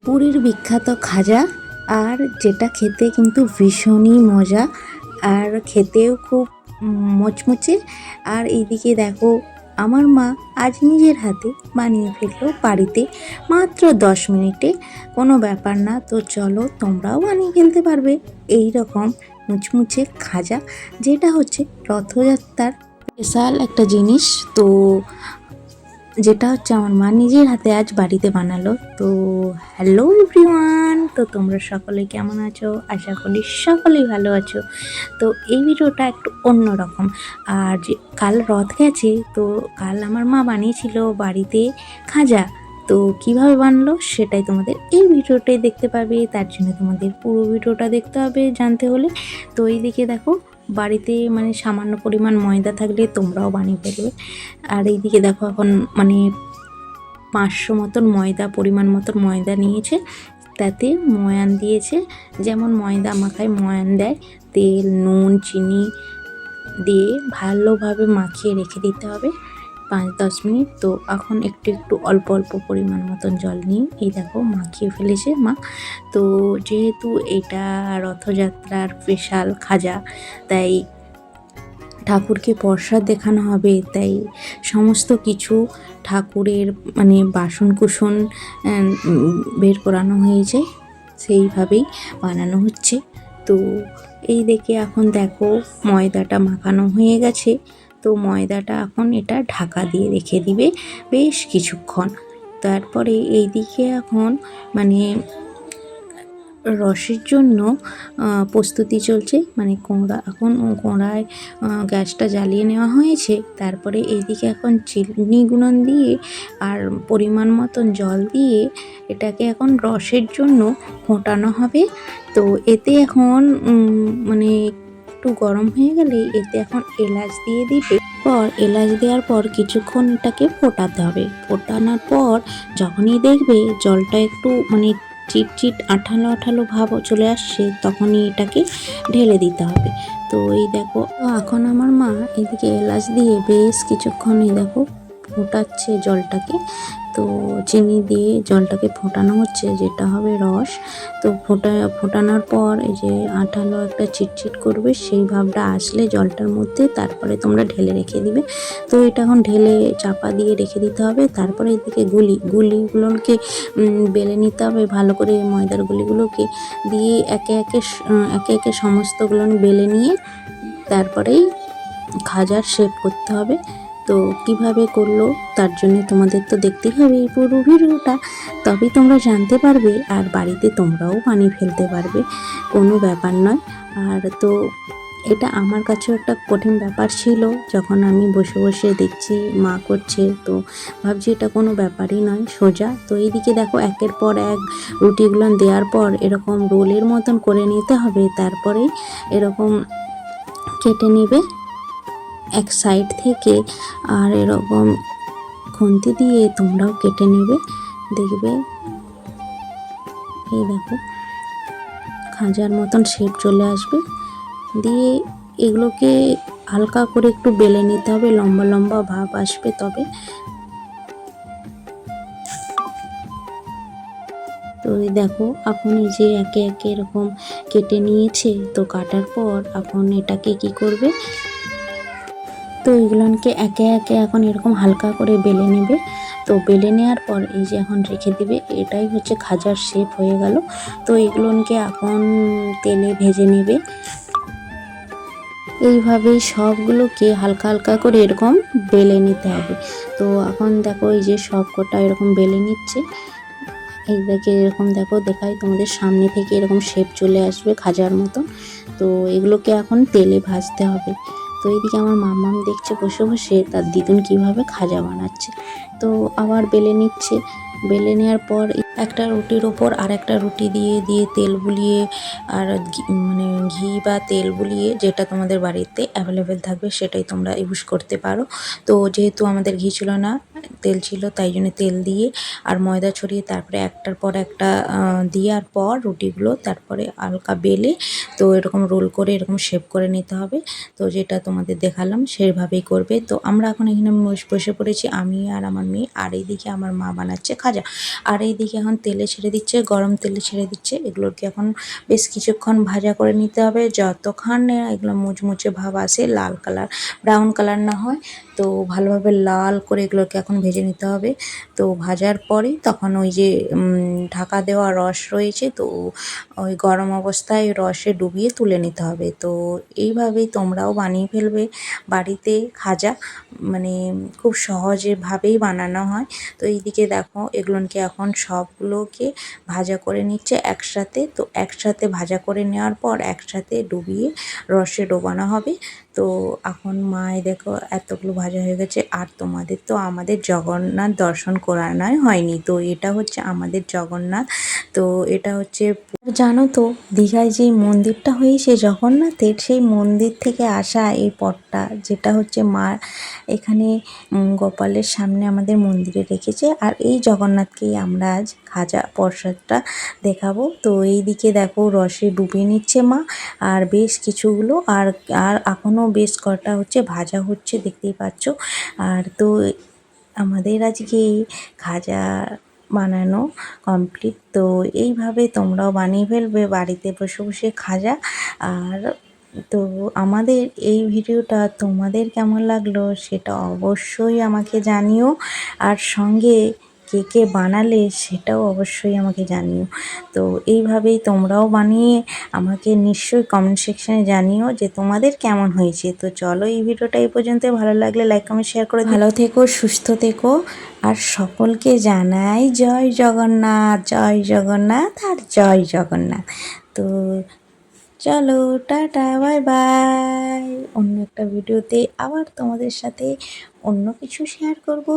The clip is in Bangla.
পুরীর বিখ্যাত খাজা, আর যেটা খেতে কিন্তু ভীষণই মজা, আর খেতেও খুব মুচমুচে। আর এইদিকে দেখো, আমার মা আজ নিজের হাতে বানিয়ে ফেললো বাড়িতে মাত্র 10 মিনিটে। কোনো ব্যাপার না, তো চলো তোমরাও বানিয়ে ফেলতে পারবে এই রকম মুচমুচে খাজা, যেটা হচ্ছে রথযাত্রার স্পেশাল একটা জিনিস। তো যেটা হচ্ছে আমার মা নিজের হাতে আজ বাড়িতে বানালো। তো হ্যালো এভরিওয়ান, তো তোমরা সকলে কেমন আছো? আশা করি সকলেই ভালো আছো। তো এই ভিডিওটা একটু অন্যরকম। আর যে কাল রথ গেছে, তো কাল আমার মা বানিয়েছিল বাড়িতে খাজা। তো কিভাবে বানালো সেটাই তোমাদের এই ভিডিওটাই দেখতে পাবে। তার জন্য তোমাদের পুরো ভিডিওটা দেখতে হবে জানতে হলে। তো এইদিকে দেখো, বাড়িতে মানে সামান্য পরিমাণ ময়দা থাকলে তোমরাও বানিয়ে ফেলবে। আর এইদিকে দেখো, এখন মানে 500 মতন ময়দা, পরিমাণ মতন ময়দা নিয়েছে, তাতে ময়ান দিয়েছে, যেমন ময়দা মাখায় ময়ান দেয়, তেল, নুন, চিনি দিয়ে ভালোভাবে মাখিয়ে রেখে দিতে হবে 5-10 মিনিট। তো এখন একটু একটু অল্প অল্প পরিমাণ মতন জল নিয়ে এই দেখো মাখিয়ে ফেলেছে মা। তো যেহেতু এটা রথযাত্রার স্পেশাল খাজা, তাই ঠাকুরকে প্রসাদ দেখানো হবে, তাই সমস্ত কিছু ঠাকুরের মানে বাসন কুসন বের করানো হয়েছে, সেইভাবেই বানানো হচ্ছে। তো এই দেখে এখন দেখো ময়দাটা মাখানো হয়ে গেছে। তো ময়দাটা এখন এটা ঢাকা দিয়ে রেখে দিবে বেশ কিছুক্ষণ। তারপরে এই দিকে এখন মানে রসের জন্য প্রস্তুতি চলছে, মানে কড়ায় গ্যাসটা জ্বালিয়ে নেওয়া হয়েছে। তারপরে এইদিকে এখন চিনি গুঁড়ন দিয়ে আর পরিমাণ মতন জল দিয়ে এটাকে এখন রসের জন্য ফোটানো হবে। তো এতে এখন মানে একটু গরম হয়ে গেলে এতে এখন এলাচ দিয়ে দিবে। এলাচ দেওয়ার পর কিছুক্ষণ এটাকে ফোটাতে হবে। ফোটানোর পর যখনই দেখবে জলটা একটু মানে চিটচিট আঠালো আঠালো ভাব চলে আসছে, তখনই এটাকে ঢেলে দিতে হবে। তো এই দেখো, এখন আমার মা এদিকে এলাচ দিয়ে বেশ কিছুক্ষণ এই দেখো ফোটাচ্ছে জলটাকে। তো চিনি দিয়ে জলটাকে ফোটানো হচ্ছে, যেটা হবে রস। তো ফোটানোর পর এই যে আঠালো একটা চিটচিট করবে, সেই ভাবটা আসলে জলটার মধ্যে তারপরে তোমরা ঢেলে রেখে দিবে। তো এটা এখন ঢেলে চাপা দিয়ে রেখে দিতে হবে। তারপরে এদিকে গুলিগুলোকে বেলে নিতে হবে ভালো করে, ময়দার গুলিগুলোকে দিয়ে একে একে সমস্তগুলো বেলে নিয়ে তারপরেই খাজার শেপ করতে হবে। তো কিভাবে করলো তার জন্য তোমাদের তো দেখতেই হবে এই পুরো ভিডিওটা, তবেই তোমরা জানতে পারবে আর বাড়িতে তোমরাও বানিয়ে ফেলতে পারবে, কোনো ব্যাপার নয়। আর তো এটা আমার কাছেও একটা কঠিন ব্যাপার ছিল, যখন আমি বসে বসে দেখছি মা করছে, তো ভাবছি এটা কোনো ব্যাপারই নয়, সোজা। তো এইদিকে দেখো একের পর এক রুটিগুলো দেওয়ার পর এরকম রোলের মতন করে নিতে হবে। তারপরেই এরকম কেটে নেবে এক সাইড থেকে, আর এরকম খুন্তি দিয়ে তোমরাও কেটে নেবে, দেখবে এই দেখো খাজার মতন শেপ চলে আসবে। দিয়ে এগুলোকে হালকা করে একটু বেলে নিতে হবে, লম্বা লম্বা ভাব আসবে তবে। তো এই দেখো এখন এই যে একে একে এরকম কেটে নিয়েছে। তো কাটার পর এখন এটাকে কি করবে, তো এগুলোকে একে একে এখন এরকম হালকা করে বেলে নেবে। তো বেলে নেওয়ার পর এই যে এখন রেখে দিবে, এটাই হচ্ছে খাজার শেপ হয়ে গেল। তো এগুলোকে এখন তেলে ভেজে নেবে। এইভাবেই সবগুলোকে হালকা হালকা করে এরকম বেলে নিতে হবে। তো এখন দেখো এই যে সব কটা এরকম বেলে নিচ্ছে, এই দেখে এরকম দেখো দেখাই তোমাদের সামনে থেকে এরকম শেপ চলে আসবে খাজার মতো। তো এগুলোকে এখন তেলে ভাজতে হবে। তো এইদিকে আমার মাম্মাম দেখছে বসে বসে তার দিদুন কিভাবে খাজা বানাচ্ছে। তো আবার বেলে নিচ্ছে, বেলে নেওয়ার পর একটা রুটির ওপর আর একটা রুটি দিয়ে দিয়ে তেল বুলিয়ে, আর মানে ঘি বা তেল বুলিয়ে, যেটা তোমাদের বাড়িতে অ্যাভেলেবেল থাকবে সেটাই তোমরা ইউজ করতে পারো। তো যেহেতু আমাদের ঘি ছিল না, তেল ছিল, তাই জন্য তেল দিয়ে আর ময়দা ছড়িয়ে তারপরে একটার পর একটা দেওয়ার পর রুটিগুলো তারপরে হালকা বেলে তো এরকম রোল করে এরকম শেপ করে নিতে হবে। তো যেটা তোমাদের দেখালাম সেভাবেই করবে। তো আমরা এখন এখানে বসে পড়েছি আমি আর আমার মেয়ে, আর এইদিকে আমার মা বানাচ্ছে খাজা, আর এইদিকে এখন তেলে ছেড়ে দিচ্ছে, গরম তেলে ছেড়ে দিচ্ছে। এগুলোকে এখন বেশ কিছুক্ষণ ভাজা করে নিতে হবে, যতক্ষণ না এগুলো মুচমুচে ভাব আসে, লাল কালার ব্রাউন কালার না হয়। তো ভালোভাবে লাল করে এগুলোকে এখন ভেজে নিতে হবে। তো ভাজার পরেই তখন ওই যে ঢাকা দেওয়া রস রয়েছে, তো ওই গরম অবস্থায় রসে ডুবিয়ে তুলে নিতে হবে। তো এইভাবেই তোমরাও বানিয়ে ফেলবে বাড়িতে খাজা, মানে খুব সহজেভাবেই বানানো হয়। তো এইদিকে দেখো এগুলোকে এখন সবগুলোকে ভাজা করে নিচ্ছে একসাথে। তো একসাথে ভাজা করে নেওয়ার পর একসাথে ডুবিয়ে রসে ডোবানো হবে। তো এখন মায় দেখো এতগুলো ভাজা হয়ে গেছে। আর তোমাদের তো আমাদের জগন্নাথ দর্শন করানোই হয়নি, তো এটা হচ্ছে আমাদের জগন্নাথ। তো এটা হচ্ছে জানো তো দীঘায় যেই মন্দিরটা হয়েছে জগন্নাথের, সেই মন্দির থেকে আসা এই পথটা, যেটা হচ্ছে মা এখানে গোপালের সামনে আমাদের মন্দিরে রেখেছে। আর এই জগন্নাথকেই আমরা আজ খাজা প্রসাদটা দেখাবো। তো এই দিকে দেখো রসে ডুবিয়ে নিচ্ছে মা, আর বেশ কিছুগুলো আর আর এখনও বেশ কটা হচ্ছে ভাজা হচ্ছে, দেখতেই পাচ্ছ। আর তো আমাদের আজকে খাজা বানানো কমপ্লিট। তো এইভাবে তোমরাও বানিয়ে ফেলবে বাড়িতে বসে বসে খাজা। আর তো আমাদের এই ভিডিওটা তোমাদের কেমন লাগলো সেটা অবশ্যই আমাকে জানিও, আর সঙ্গে কে কে বানালে সেটাও অবশ্যই আমাকে জানিও। তো এইভাবেই তোমরাও বানিয়ে আমাকে নিশ্চয়ই কমেন্ট সেকশানে জানিও যে তোমাদের কেমন হয়েছে। তো চলো এই ভিডিওটা এই পর্যন্ত, ভালো লাগলে লাইক কমেন্ট শেয়ার করে ভালো থেকো, সুস্থ থেকো, আর সকলকে জানাই জয় জগন্নাথ, জয় জগন্নাথ, আর জয় জগন্নাথ। তো চলো টাটা, বাই বাই। অন্য একটা ভিডিওতে আবার তোমাদের সাথে অন্য কিছু শেয়ার করব।